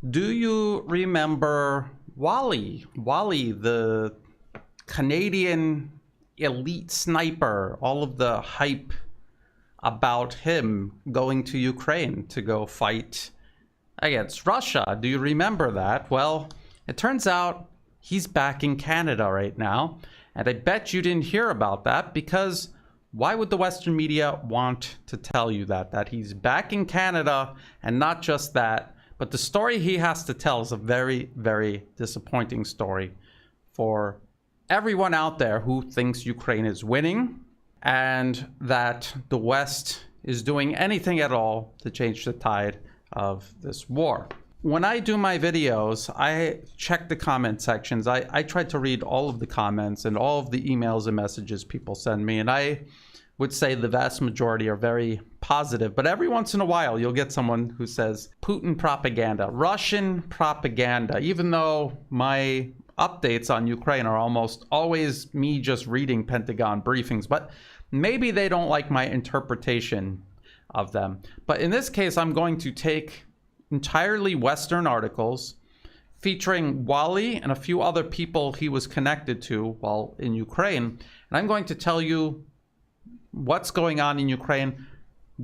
Do you remember Wali? Wali, the Canadian elite sniper, all of the hype about him going to Ukraine to go fight against Russia. Do you remember that? Well, it turns out he's back in Canada right now. And I bet you didn't hear about that, because why would the Western media want to tell you that he's back in Canada? And not just that, but the story he has to tell is a very, very disappointing story for everyone out there who thinks Ukraine is winning and that the West is doing anything at all to change the tide of this war. When I do my videos, I check the comment sections. I try to read all of the comments and all of the emails and messages people send me, and I would say the vast majority are very positive. But every once in a while, you'll get someone who says Putin propaganda, Russian propaganda, even though my updates on Ukraine are almost always me just reading Pentagon briefings. But maybe they don't like my interpretation of them. But in this case, I'm going to take entirely Western articles featuring Wali and a few other people he was connected to while in Ukraine. And I'm going to tell you what's going on in Ukraine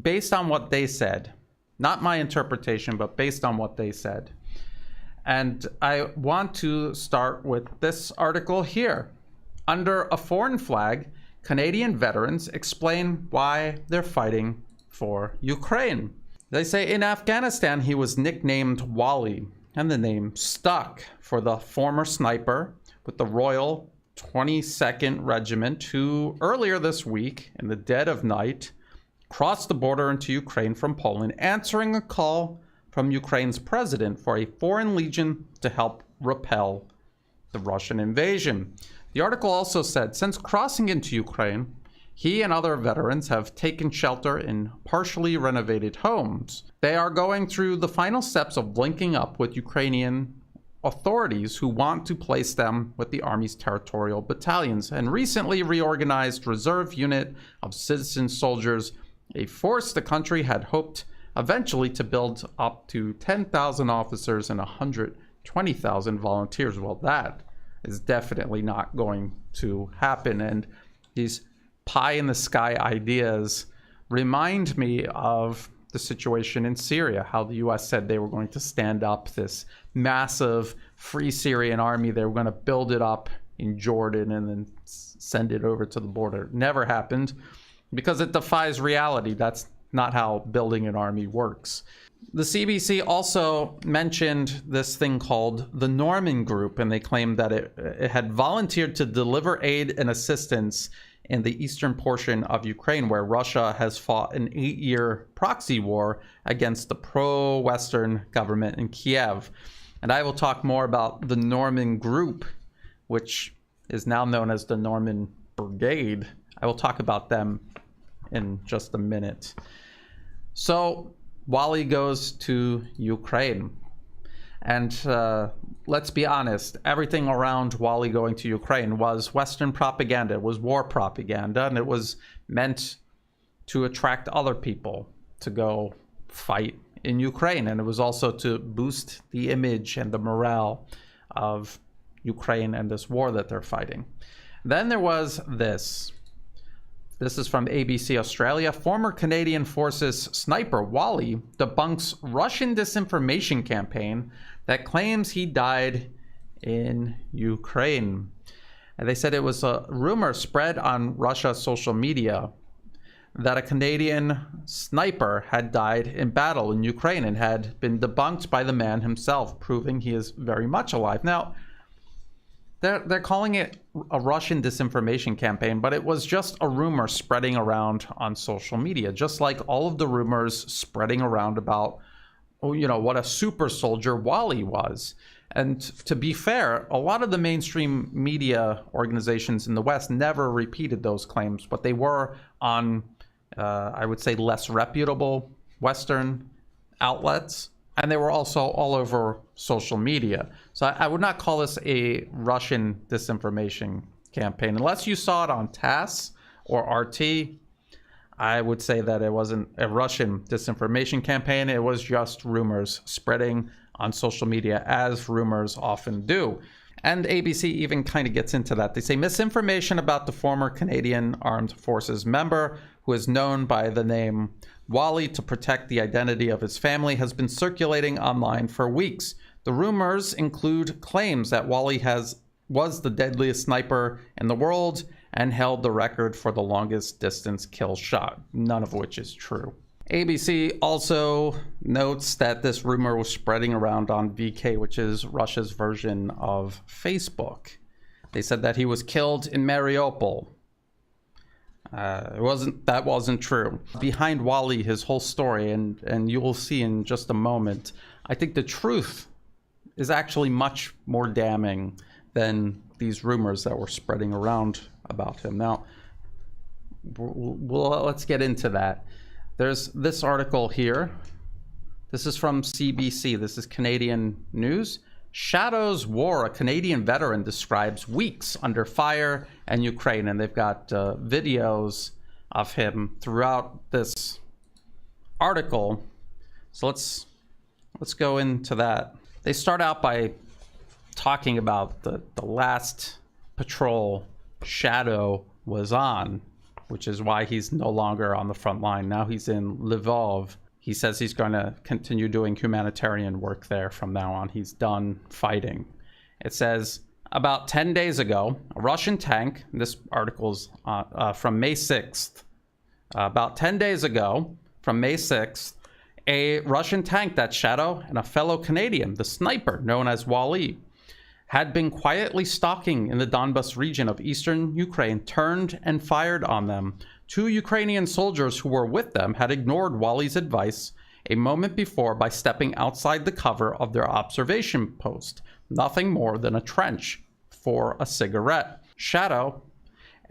based on what they said. Not my interpretation, but based on what they said. And I want to start with this article here. Under a foreign flag, Canadian veterans explain why they're fighting for Ukraine. They say in Afghanistan, he was nicknamed Wali, and the name stuck for the former sniper with the Royal 22nd Regiment, who earlier this week, in the dead of night, crossed the border into Ukraine from Poland, answering a call from Ukraine's president for a foreign legion to help repel the Russian invasion. The article also said, since crossing into Ukraine, he and other veterans have taken shelter in partially renovated homes. They are going through the final steps of linking up with Ukrainian authorities who want to place them with the Army's territorial battalions and recently reorganized reserve unit of citizen soldiers, a force the country had hoped eventually to build up to 10,000 officers and 120,000 volunteers. Well, that is definitely not going to happen. And these pie-in-the-sky ideas remind me of the situation in Syria, how the US said they were going to stand up this massive free Syrian army. They were going to build it up in Jordan and then send it over to the border. Never happened because it defies reality. That's not how building an army works. The CBC also mentioned this thing called the Norman Group, and they claimed that it had volunteered to deliver aid and assistance in the eastern portion of Ukraine, where Russia has fought an 8-year proxy war against the pro-Western government in Kiev. And I will talk more about the Norman Group, which is now known as the Norman Brigade. I will talk about them in just a minute. So Wali goes to Ukraine. And let's be honest, everything around Wali going to Ukraine was Western propaganda. It was war propaganda, and it was meant to attract other people to go fight in Ukraine. And it was also to boost the image and the morale of Ukraine and this war that they're fighting. Then there was this. This is from ABC Australia. Former Canadian Forces sniper Wali debunks Russian disinformation campaign that claims he died in Ukraine. And they said it was a rumor spread on Russia's social media that a Canadian sniper had died in battle in Ukraine and had been debunked by the man himself, proving he is very much alive. Now, they're calling it a Russian disinformation campaign, but it was just a rumor spreading around on social media, just like all of the rumors spreading around about, you know, what a super soldier Wali was. And to be fair, a lot of the mainstream media organizations in the West never repeated those claims, but they were on, I would say, less reputable Western outlets. And they were also all over social media. So I would not call this a Russian disinformation campaign. Unless you saw it on TASS or RT, I would say that it wasn't a Russian disinformation campaign. It was just rumors spreading on social media, as rumors often do. And ABC even kind of gets into that. They say misinformation about the former Canadian Armed Forces member, who is known by the name Wali to protect the identity of his family, has been circulating online for weeks. The rumors include claims that Wali was the deadliest sniper in the world and held the record for the longest distance kill shot, none of which is true. ABC also notes that this rumor was spreading around on VK, which is Russia's version of Facebook. They said that he was killed in Mariupol. That wasn't true. Behind Wali, his whole story, and you will see in just a moment, I think the truth is actually much more damning than these rumors that were spreading around about him. Now, let's get into that. There's this article here. This is from CBC. This is Canadian news. Shadow's War, a Canadian veteran describes weeks under fire in Ukraine. And they've got videos of him throughout this article. So let's go into that. They start out by talking about the last patrol Shadow was on, which is why he's no longer on the front line. Now he's in Lvov. He says he's going to continue doing humanitarian work there from now on. He's done fighting. It says, about 10 days ago, a Russian tank, this article's from May 6th, about 10 days ago, from May 6th, a Russian tank, that Shadow, and a fellow Canadian, the sniper known as Wali, had been quietly stalking in the Donbas region of eastern Ukraine, turned and fired on them. 2 Ukrainian soldiers who were with them had ignored Wali's advice a moment before by stepping outside the cover of their observation post, nothing more than a trench, for a cigarette. Shadow,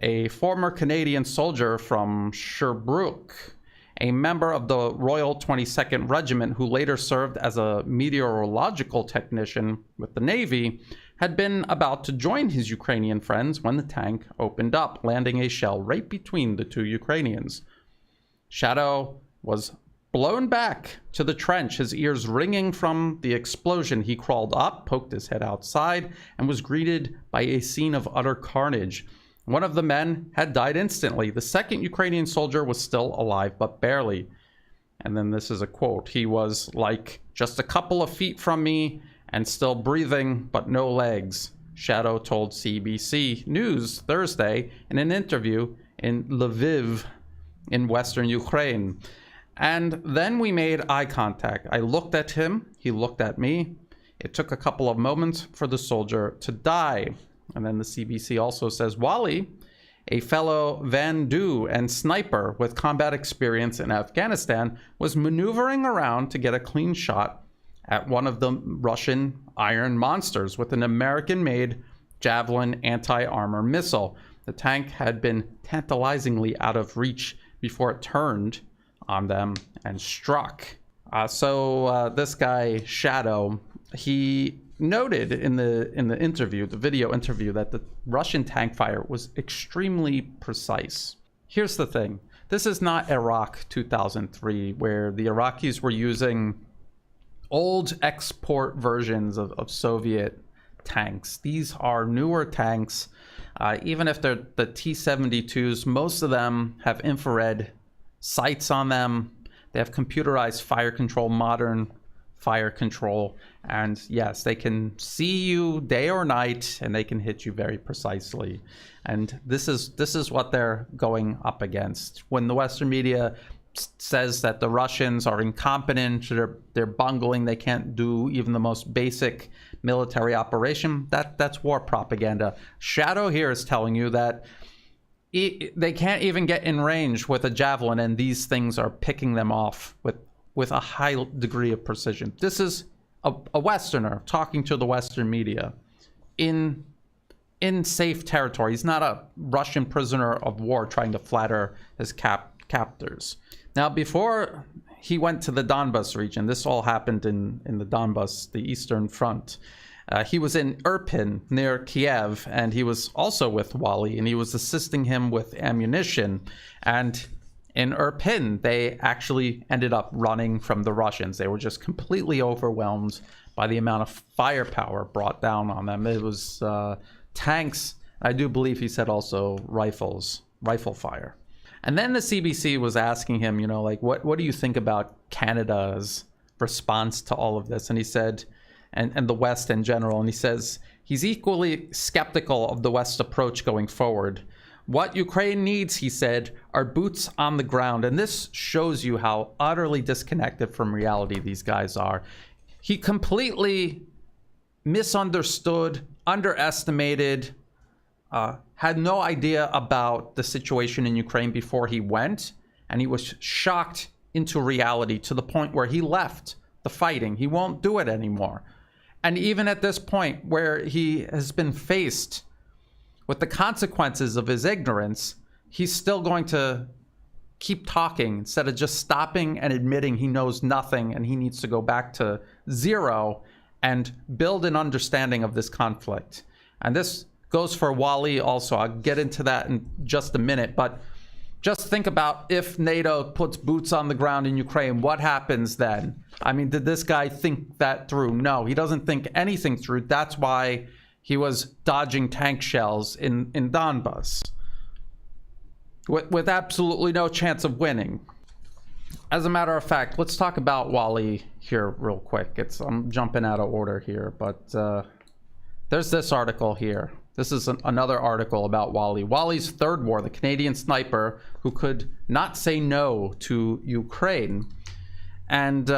a former Canadian soldier from Sherbrooke, a member of the Royal 22nd Regiment who later served as a meteorological technician with the Navy, had been about to join his Ukrainian friends when the tank opened up, landing a shell right between the 2 Ukrainians. Shadow was blown back to the trench, his ears ringing from the explosion. He crawled up, poked his head outside, and was greeted by a scene of utter carnage. One of the men had died instantly. The second Ukrainian soldier was still alive, but barely. And then this is a quote. He was like just a couple of feet from me and still breathing, but no legs, Shadow told CBC News Thursday in an interview in Lviv in western Ukraine. And then we made eye contact. I looked at him. He looked at me. It took a couple of moments for the soldier to die. And then the CBC also says Wali, a fellow Vandu and sniper with combat experience in Afghanistan, was maneuvering around to get a clean shot at one of the Russian Iron Monsters with an American-made Javelin anti-armor missile. The tank had been tantalizingly out of reach before it turned on them and struck. This guy, Shadow, he noted in the interview, the video interview, that the Russian tank fire was extremely precise. Here's the thing. This is not Iraq 2003, where the Iraqis were using old export versions of Soviet tanks. These are newer tanks. Even if they're the T-72s, most of them have infrared sights on them. They have computerized fire control, modern fire control, and yes, they can see you day or night, and they can hit you very precisely. And this is what they're going up against. When the Western media says that the Russians are incompetent, they're bungling, they can't do even the most basic military operation, that's war propaganda. Shadow here is telling you that they can't even get in range with a javelin, and these things are picking them off with a high degree of precision. This is a Westerner talking to the Western media in safe territory. He's not a Russian prisoner of war trying to flatter his captors. Now, before he went to the Donbas region, this all happened in the Donbas, the Eastern Front. He was in Irpin near Kiev, and he was also with Wali, and he was assisting him with ammunition. And in Irpin, they actually ended up running from the Russians. They were just completely overwhelmed by the amount of firepower brought down on them. It was tanks. I do believe he said also rifle fire. And then the CBC was asking him, you know, like, what do you think about Canada's response to all of this? And he said, and the West in general, and he says he's equally skeptical of the West's approach going forward. What Ukraine needs, he said, are boots on the ground. And this shows you how utterly disconnected from reality these guys are. He completely misunderstood, underestimated, had no idea about the situation in Ukraine before he went. And he was shocked into reality to the point where he left the fighting. He won't do it anymore. And even at this point where he has been faced with the consequences of his ignorance, he's still going to keep talking instead of just stopping and admitting he knows nothing and he needs to go back to zero and build an understanding of this conflict. And this goes for Wali also. I'll get into that in just a minute, but just think about if NATO puts boots on the ground in Ukraine, what happens then? I mean, did this guy think that through? No, he doesn't think anything through. That's why he was dodging tank shells in Donbas with absolutely no chance of winning. As a matter of fact, let's talk about Wali here real quick. I'm jumping out of order here, but there's this article here. This is another article about Wali. Wali's third war, the Canadian sniper who could not say no to Ukraine. And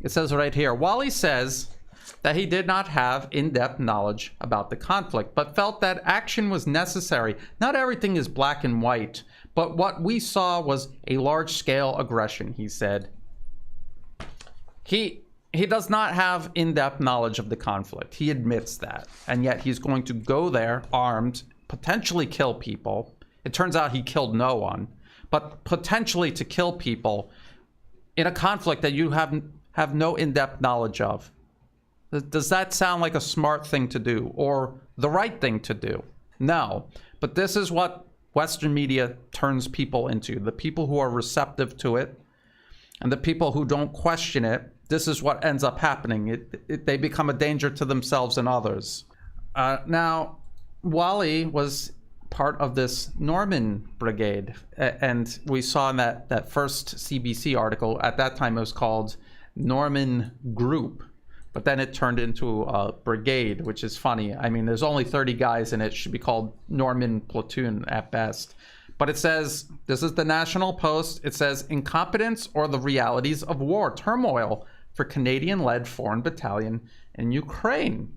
it says right here, Wali says that he did not have in-depth knowledge about the conflict, but felt that action was necessary. Not everything is black and white, but what we saw was a large-scale aggression, he said. He does not have in-depth knowledge of the conflict. He admits that. And yet he's going to go there armed, potentially kill people. It turns out he killed no one, but potentially to kill people in a conflict that you have no in-depth knowledge of. Does that sound like a smart thing to do or the right thing to do? No. But this is what Western media turns people into. The people who are receptive to it and the people who don't question it. This is what ends up happening. They become a danger to themselves and others. Now, Wali was part of this Norman Brigade. And we saw in that first CBC article, at that time it was called Norman Group. But then it turned into a brigade, which is funny. I mean, there's only 30 guys in it. It should be called Norman Platoon at best. But it says, this is the National Post. It says, incompetence or the realities of war, turmoil for Canadian-led foreign battalion in Ukraine.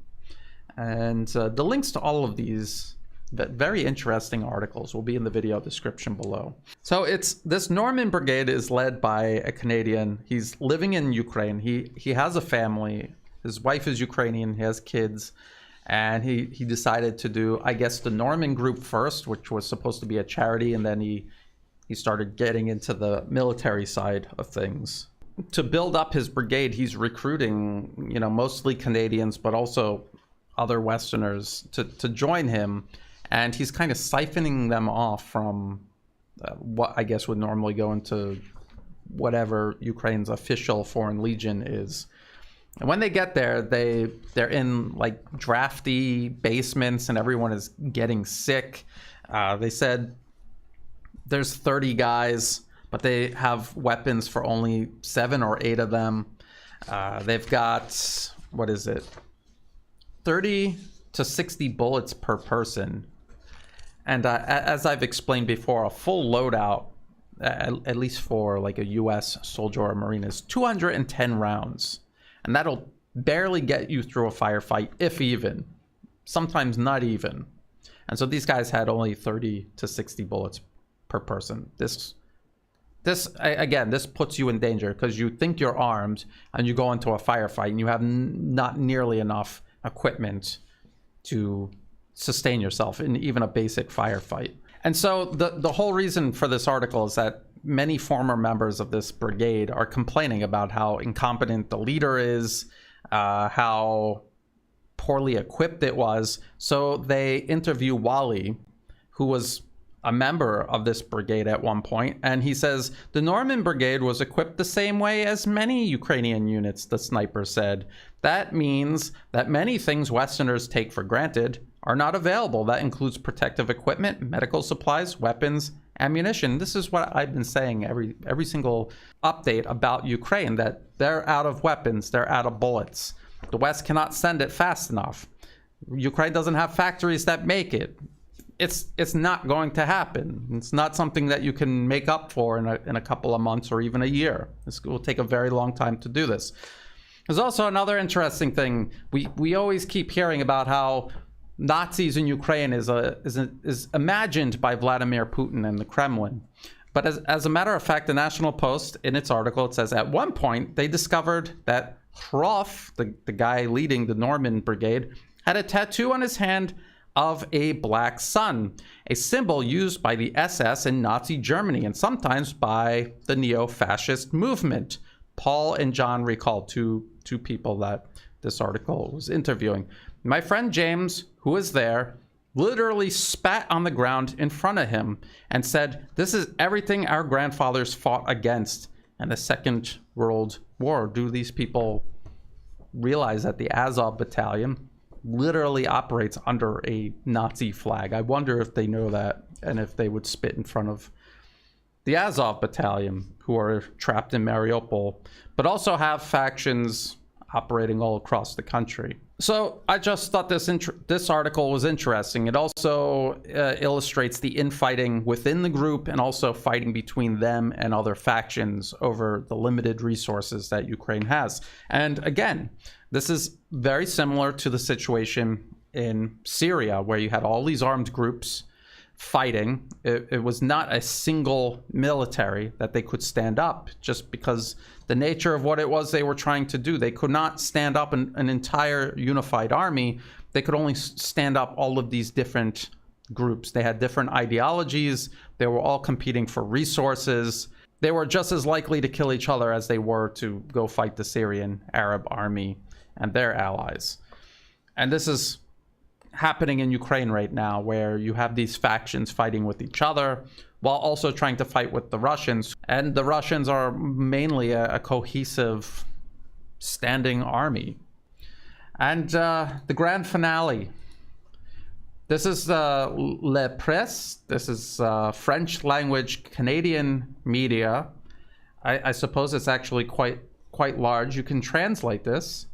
And the links to all of these very interesting articles will be in the video description below. So this Norman Brigade is led by a Canadian. He's living in Ukraine. He has a family. His wife is Ukrainian. He has kids. And he decided to do, I guess, the Norman Group first, which was supposed to be a charity. And then he started getting into the military side of things. To build up his brigade, he's recruiting, mostly Canadians, but also other Westerners to join him. And he's kind of siphoning them off from what I guess would normally go into whatever Ukraine's official foreign legion is. And when they get there, they're in like drafty basements and everyone is getting sick. They said there's 30 guys, but they have weapons for only 7 or 8 of them. They've got, 30 to 60 bullets per person. And as I've explained before, a full loadout, at least for like a U.S. soldier or Marine, is 210 rounds. And that'll barely get you through a firefight, if even. Sometimes not even. And so these guys had only 30 to 60 bullets per person. This puts you in danger because you think you're armed and you go into a firefight and you have not nearly enough equipment to sustain yourself in even a basic firefight. And so the whole reason for this article is that many former members of this brigade are complaining about how incompetent the leader is, how poorly equipped it was. So they interview Wali, who was a member of this brigade at one point, and he says the Norman Brigade was equipped the same way as many Ukrainian units, the sniper said. That means that many things Westerners take for granted are not available. That includes protective equipment, medical supplies, weapons, ammunition. This is what I've been saying every single update about Ukraine, that they're out of weapons, they're out of bullets. The West cannot send it fast enough. Ukraine doesn't have factories that make it. It's not going to happen. It's not something that you can make up for in a couple of months or even a year. It will take a very long time to do this. There's also another interesting thing. We always keep hearing about how Nazis in Ukraine is imagined by Vladimir Putin and the Kremlin. But as a matter of fact, the National Post, in its article, it says at one point they discovered that Hroff, the guy leading the Norman Brigade, had a tattoo on his hand of a black sun, a symbol used by the SS in Nazi Germany and sometimes by the neo-fascist movement. Paul and John recall two people that this article was interviewing. My friend James, who was there, literally spat on the ground in front of him and said, "This is everything our grandfathers fought against in the Second World War." Do these people realize that the Azov Battalion literally operates under a Nazi flag? I wonder if they know that and if they would spit in front of the Azov Battalion, who are trapped in Mariupol, but also have factions operating all across the country. So I just thought this article was interesting. It also illustrates the infighting within the group and also fighting between them and other factions over the limited resources that Ukraine has. And again, this is very similar to the situation in Syria, where you had all these armed groups fighting. It was not a single military that they could stand up, just because the nature of what it was they were trying to do. They could not stand up an entire unified army. They could only stand up all of these different groups. They had different ideologies. They were all competing for resources. They were just as likely to kill each other as they were to go fight the Syrian Arab army and their allies. And this is happening in Ukraine right now, where you have these factions fighting with each other while also trying to fight with the Russians. And the Russians are mainly a cohesive standing army. And the grand finale. This is Le Presse. This is French language Canadian media. I suppose it's actually quite large. You can translate this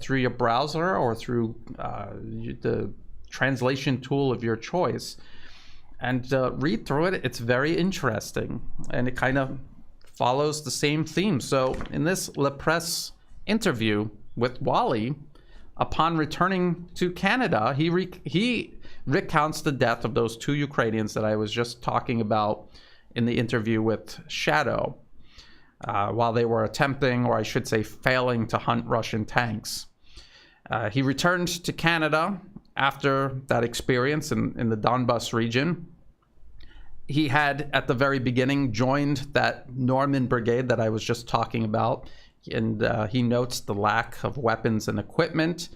through your browser or through the translation tool of your choice, and read through it. It's very interesting, and it kind of follows the same theme. So in this Le Presse interview with Wali, upon returning to Canada, he recounts the death of those two Ukrainians that I was just talking about in the interview with Shadow, while they were attempting, or I should say failing, to hunt Russian tanks. He returned to Canada after that experience in the Donbas region. He had, at the very beginning, joined that Norman Brigade that I was just talking about, and he notes the lack of weapons and equipment.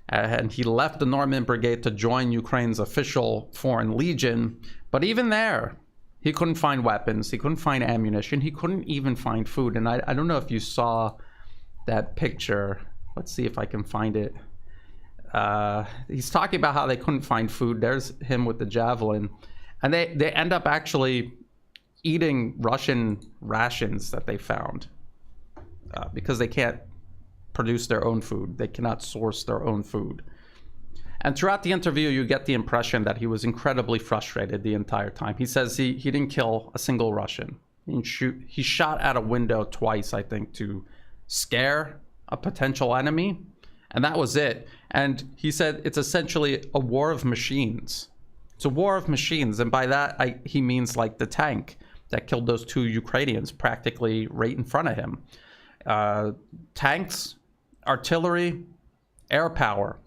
And he left the Norman Brigade to join Ukraine's official Foreign Legion. But even there, he couldn't find weapons, he couldn't find ammunition, he couldn't even find food. And I don't know if you saw that picture. Let's see if I can find it. He's talking about how they couldn't find food. There's him with the javelin. And they end up actually eating Russian rations that they found because they can't produce their own food. They cannot source their own food. And throughout the interview, you get the impression that he was incredibly frustrated the entire time. He says he didn't kill a single Russian. He shot out a window twice, I think, to scare a potential enemy. And that was it. And he said it's essentially a war of machines. It's a war of machines. And by that, he means like the tank that killed those two Ukrainians practically right in front of him. Tanks, artillery, air power.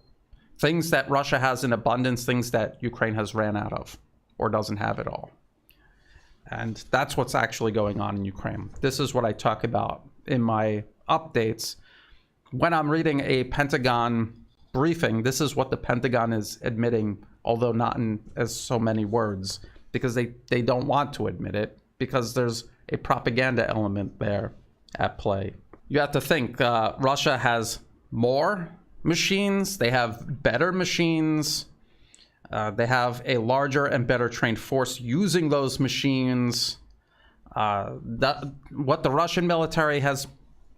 Things that Russia has in abundance, things that Ukraine has ran out of or doesn't have at all. And that's what's actually going on in Ukraine. This is what I talk about in my updates. When I'm reading a Pentagon briefing, this is what the Pentagon is admitting although not in as so many words, because they don't want to admit it, because there's a propaganda element there at play. You have to think, Russia has more machines, they have better machines, they have a larger and better trained force using those machines. What the Russian military has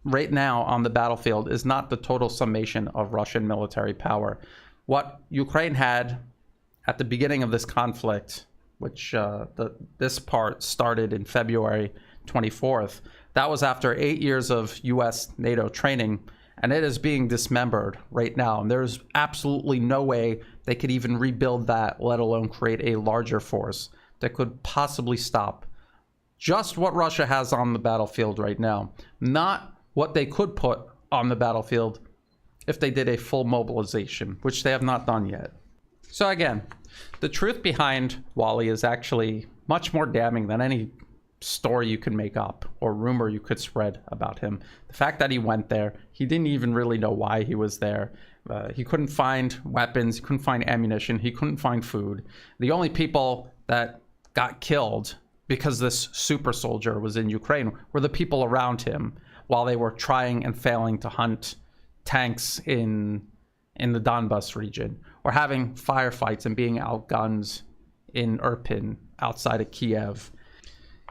right now on the battlefield is not the total summation of Russian military power. What Ukraine had at the beginning of this conflict, which this part started in February 24th, that was after 8 years of US NATO training, and it is being dismembered right now. And there's absolutely no way they could even rebuild that, let alone create a larger force that could possibly stop just what Russia has on the battlefield right now, not what they could put on the battlefield if they did a full mobilization, which they have not done yet. So again, the truth behind Wali is actually much more damning than any story you can make up or rumor you could spread about him. The fact that he went there, he didn't even really know why he was there. He couldn't find weapons, he couldn't find ammunition, he couldn't find food. The only people that got killed because this super soldier was in Ukraine were the people around him while they were trying and failing to hunt tanks in the Donbas region, or having firefights and being outgunned in Irpin outside of Kiev.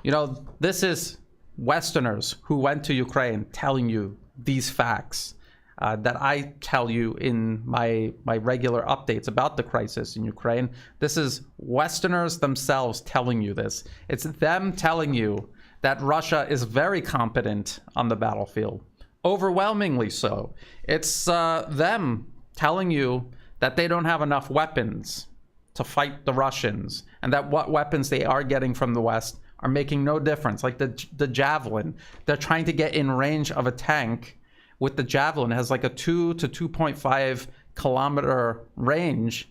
You know, this is Westerners who went to Ukraine telling you these facts that I tell you in my regular updates about the crisis in Ukraine. This is Westerners themselves telling you this. It's them telling you that Russia is very competent on the battlefield, overwhelmingly so. It's them telling you that they don't have enough weapons to fight the Russians, and that what weapons they are getting from the West are making no difference. Like the Javelin, they're trying to get in range of a tank with the Javelin. It has like a 2 to 2.5 kilometer range.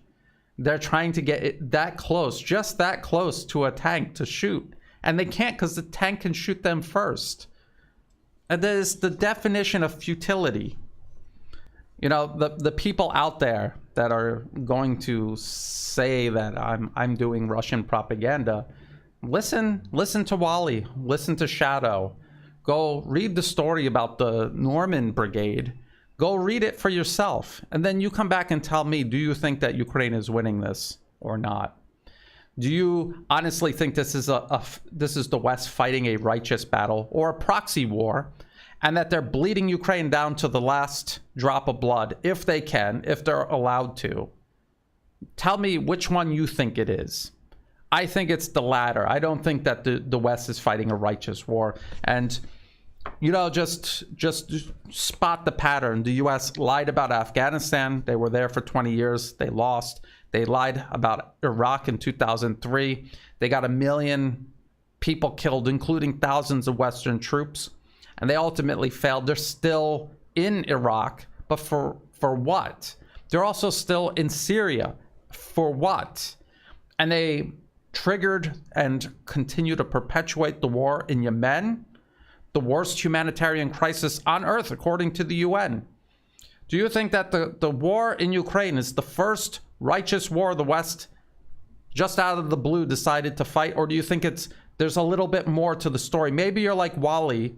They're trying to get it that close, just that close to a tank to shoot. And they can't, because the tank can shoot them first. And that is the definition of futility. You know, the people out there that are going to say that I'm doing Russian propaganda, listen to Wali, listen to Shadow. Go read the story about the Norman Brigade. Go read it for yourself. And then you come back and tell me, do you think that Ukraine is winning this or not? Do you honestly think this is this is the West fighting a righteous battle or a proxy war, and that they're bleeding Ukraine down to the last drop of blood, if they can, if they're allowed to? Tell me which one you think it is. I think it's the latter. I don't think that the West is fighting a righteous war. And, you know, just spot the pattern. The U.S. lied about Afghanistan. They were there for 20 years. They lost. They lied about Iraq in 2003. They got 1 million people killed, including thousands of Western troops. And they ultimately failed. They're still in Iraq, but for what? They're also still in Syria. For what? And they triggered and continue to perpetuate the war in Yemen, the worst humanitarian crisis on earth, according to the UN. Do you think that the war in Ukraine is the first righteous war the West, just out of the blue, decided to fight? Or do you think there's a little bit more to the story? Maybe you're like Wali,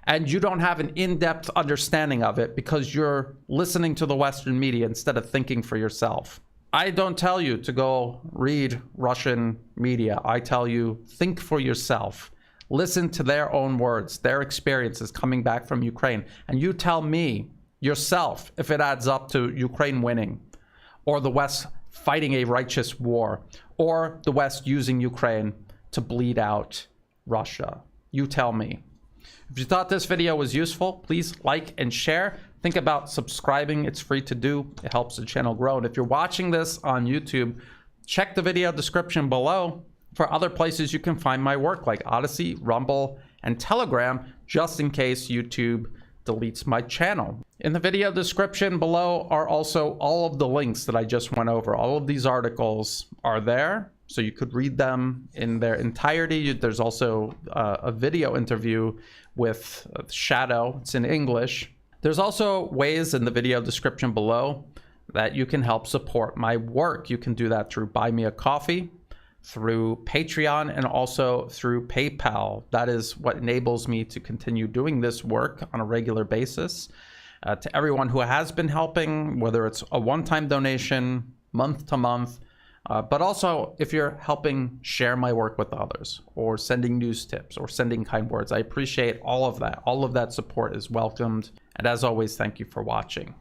and you don't have an in-depth understanding of it because you're listening to the Western media instead of thinking for yourself. I don't tell you to go read Russian media. I tell you, think for yourself. Listen to their own words, their experiences coming back from Ukraine. And you tell me yourself if it adds up to Ukraine winning, or the West fighting a righteous war, or the West using Ukraine to bleed out Russia. You tell me. If you thought this video was useful, please like and share. Think about subscribing. It's free to do. It helps the channel grow. And if you're watching this on YouTube, check the video description below for other places you can find my work, like Odyssey, Rumble, and Telegram, just in case YouTube deletes my channel. In the video description below are also all of the links that I just went over. All of these articles are there, so you could read them in their entirety. There's also a video interview with Shadow. It's in English. There's also ways in the video description below that you can help support my work. You can do that through Buy Me a Coffee, through Patreon, and also through PayPal. That is what enables me to continue doing this work on a regular basis. To everyone who has been helping, whether it's a one-time donation, month to month, but also if you're helping share my work with others, or sending news tips, or sending kind words, I appreciate all of that. All of that support is welcomed. And as always, thank you for watching.